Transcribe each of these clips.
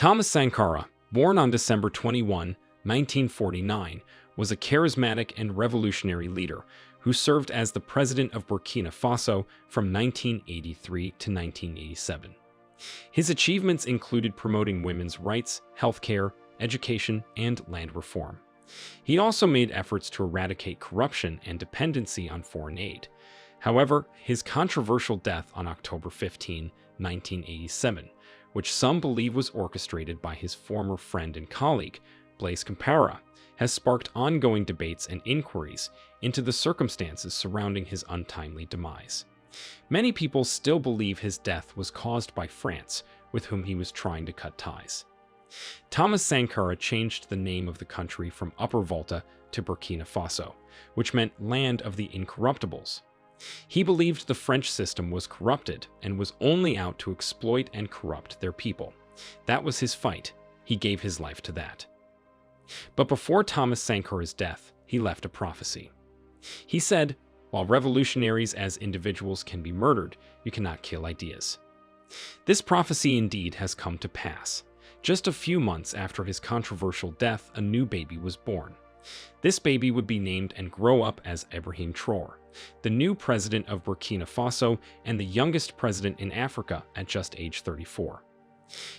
Thomas Sankara, born on December 21, 1949, was a charismatic and revolutionary leader who served as the president of Burkina Faso from 1983 to 1987. His achievements included promoting women's rights, healthcare, education, and land reform. He also made efforts to eradicate corruption and dependency on foreign aid. However, his controversial death on October 15, 1987, which some believe was orchestrated by his former friend and colleague, Blaise Compaoré, has sparked ongoing debates and inquiries into the circumstances surrounding his untimely demise. Many people still believe his death was caused by France, with whom he was trying to cut ties. Thomas Sankara changed the name of the country from Upper Volta to Burkina Faso, which meant Land of the Incorruptibles. He believed the French system was corrupted and was only out to exploit and corrupt their people. That was his fight. He gave his life to that. But before Thomas Sankara's death, he left a prophecy. He said, "While revolutionaries as individuals can be murdered, you cannot kill ideas." This prophecy indeed has come to pass. Just a few months after his controversial death, a new baby was born. This baby would be named and grow up as Ibrahim Traore, the new president of Burkina Faso and the youngest president in Africa at just age 34.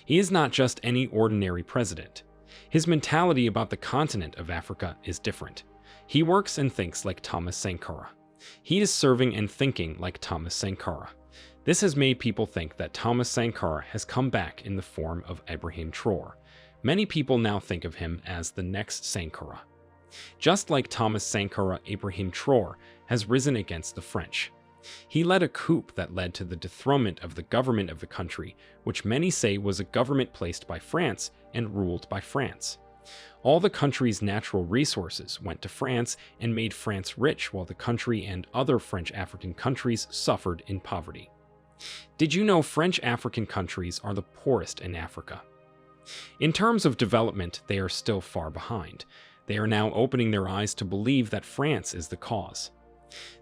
He is not just any ordinary president. His mentality about the continent of Africa is different. He works and thinks like Thomas Sankara. He is serving and thinking like Thomas Sankara. This has made people think that Thomas Sankara has come back in the form of Ibrahim Traore. Many people now think of him as the next Sankara. Just like Thomas Sankara, Ibrahim Traore has risen against the French. He led a coup that led to the dethronement of the government of the country, which many say was a government placed by France and ruled by France. All the country's natural resources went to France and made France rich, while the country and other French African countries suffered in poverty. Did you know French African countries are the poorest in Africa? In terms of development, they are still far behind. They are now opening their eyes to believe that France is the cause.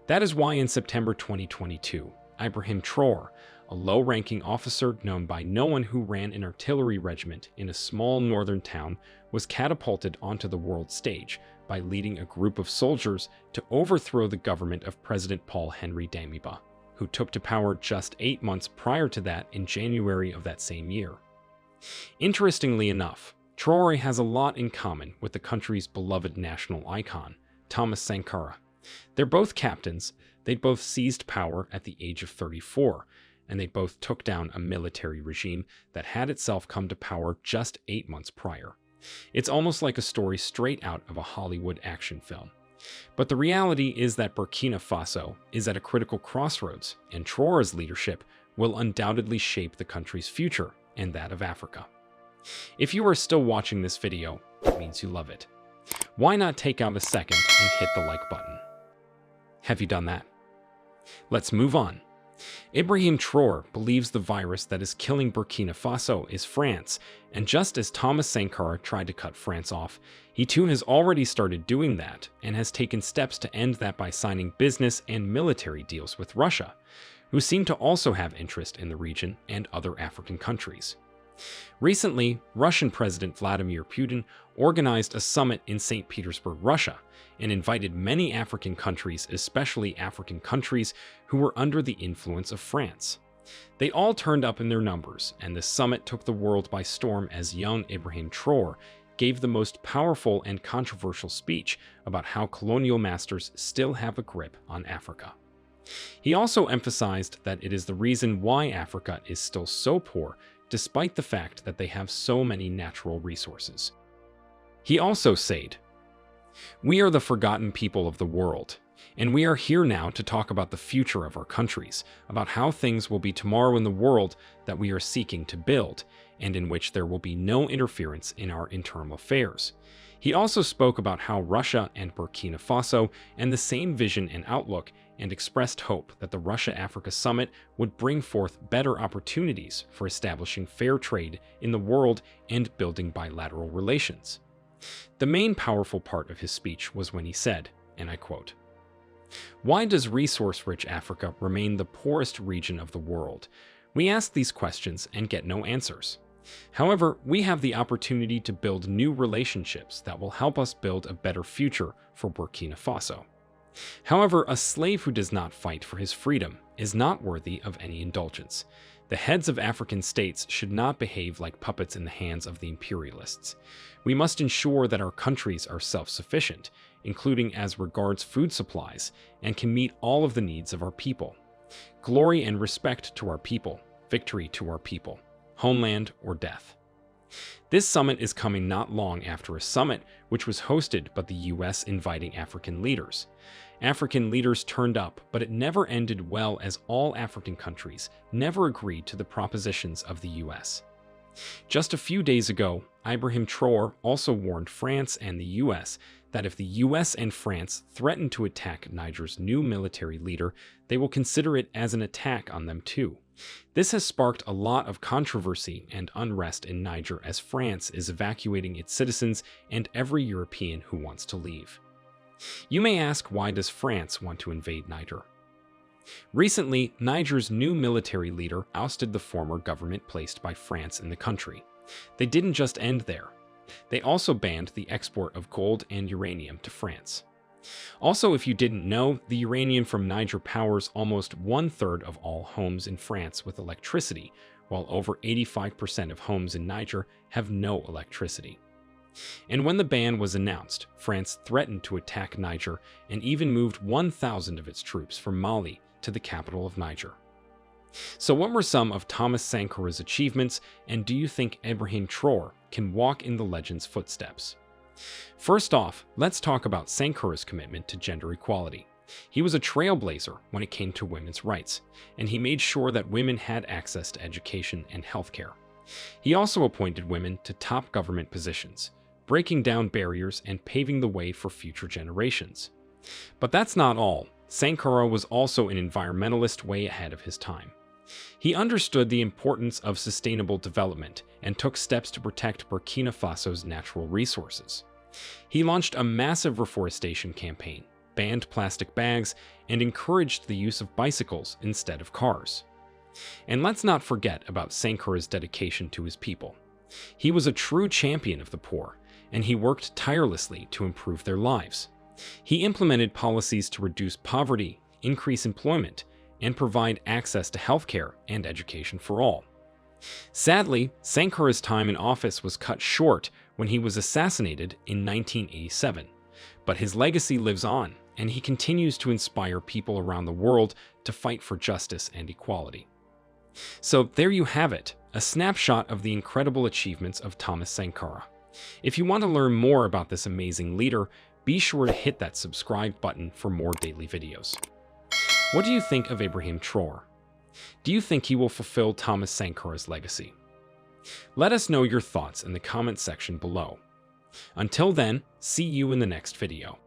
That is why in September 2022, Ibrahim Traore, a low-ranking officer known by no one who ran an artillery regiment in a small northern town, was catapulted onto the world stage by leading a group of soldiers to overthrow the government of President Paul-Henri Damiba, who took to power just 8 months prior to that in January of that same year. Interestingly enough, Traore has a lot in common with the country's beloved national icon, Thomas Sankara. They're both captains, they both seized power at the age of 34, and they both took down a military regime that had itself come to power just 8 months prior. It's almost like a story straight out of a Hollywood action film. But the reality is that Burkina Faso is at a critical crossroads, and Traore's leadership will undoubtedly shape the country's future and that of Africa. If you are still watching this video, it means you love it. Why not take out a second and hit the like button? Have you done that? Let's move on. Ibrahim Traore believes the virus that is killing Burkina Faso is France, and just as Thomas Sankara tried to cut France off, he too has already started doing that and has taken steps to end that by signing business and military deals with Russia, who seem to also have interest in the region and other African countries. Recently, Russian President Vladimir Putin organized a summit in St. Petersburg, Russia, and invited many African countries, especially African countries who were under the influence of France. They all turned up in their numbers, and the summit took the world by storm as young Ibrahim Traore gave the most powerful and controversial speech about how colonial masters still have a grip on Africa. He also emphasized that it is the reason why Africa is still so poor, despite the fact that they have so many natural resources. He also said, "We are the forgotten people of the world, and we are here now to talk about the future of our countries, about how things will be tomorrow in the world that we are seeking to build, and in which there will be no interference in our internal affairs." He also spoke about how Russia and Burkina Faso and the same vision and outlook, and expressed hope that the Russia-Africa Summit would bring forth better opportunities for establishing fair trade in the world and building bilateral relations. The main powerful part of his speech was when he said, and I quote, "Why does resource-rich Africa remain the poorest region of the world? We ask these questions and get no answers. However, we have the opportunity to build new relationships that will help us build a better future for Burkina Faso. However, a slave who does not fight for his freedom is not worthy of any indulgence. The heads of African states should not behave like puppets in the hands of the imperialists. We must ensure that our countries are self-sufficient, including as regards food supplies, and can meet all of the needs of our people. Glory and respect to our people, victory to our people, homeland or death. This summit is coming not long after a summit which was hosted by the US inviting African leaders. African leaders turned up, but it never ended well as all African countries never agreed to the propositions of the US. Just a few days ago, Ibrahim Traore also warned France and the US that if the US and France threaten to attack Niger's new military leader, they will consider it as an attack on them too. This has sparked a lot of controversy and unrest in Niger as France is evacuating its citizens and every European who wants to leave. You may ask, why does France want to invade Niger? Recently, Niger's new military leader ousted the former government placed by France in the country. They didn't just end there. They also banned the export of gold and uranium to France. Also, if you didn't know, the uranium from Niger powers almost 1/3 of all homes in France with electricity, while over 85% of homes in Niger have no electricity. And when the ban was announced, France threatened to attack Niger and even moved 1,000 of its troops from Mali to the capital of Niger. So what were some of Thomas Sankara's achievements, and do you think Ibrahim Traore can walk in the legend's footsteps? First off, let's talk about Sankara's commitment to gender equality. He was a trailblazer when it came to women's rights, and he made sure that women had access to education and healthcare. He also appointed women to top government positions, breaking down barriers and paving the way for future generations. But that's not all. Sankara was also an environmentalist way ahead of his time. He understood the importance of sustainable development and took steps to protect Burkina Faso's natural resources. He launched a massive reforestation campaign, banned plastic bags, and encouraged the use of bicycles instead of cars. And let's not forget about Sankara's dedication to his people. He was a true champion of the poor, and he worked tirelessly to improve their lives. He implemented policies to reduce poverty, increase employment, and provide access to healthcare and education for all. Sadly, Sankara's time in office was cut short when he was assassinated in 1987, but his legacy lives on, and he continues to inspire people around the world to fight for justice and equality. So there you have it, a snapshot of the incredible achievements of Thomas Sankara. If you want to learn more about this amazing leader, be sure to hit that subscribe button for more daily videos. What do you think of Ibrahim Traore? Do you think he will fulfill Thomas Sankara's legacy? Let us know your thoughts in the comment section below. Until then, see you in the next video.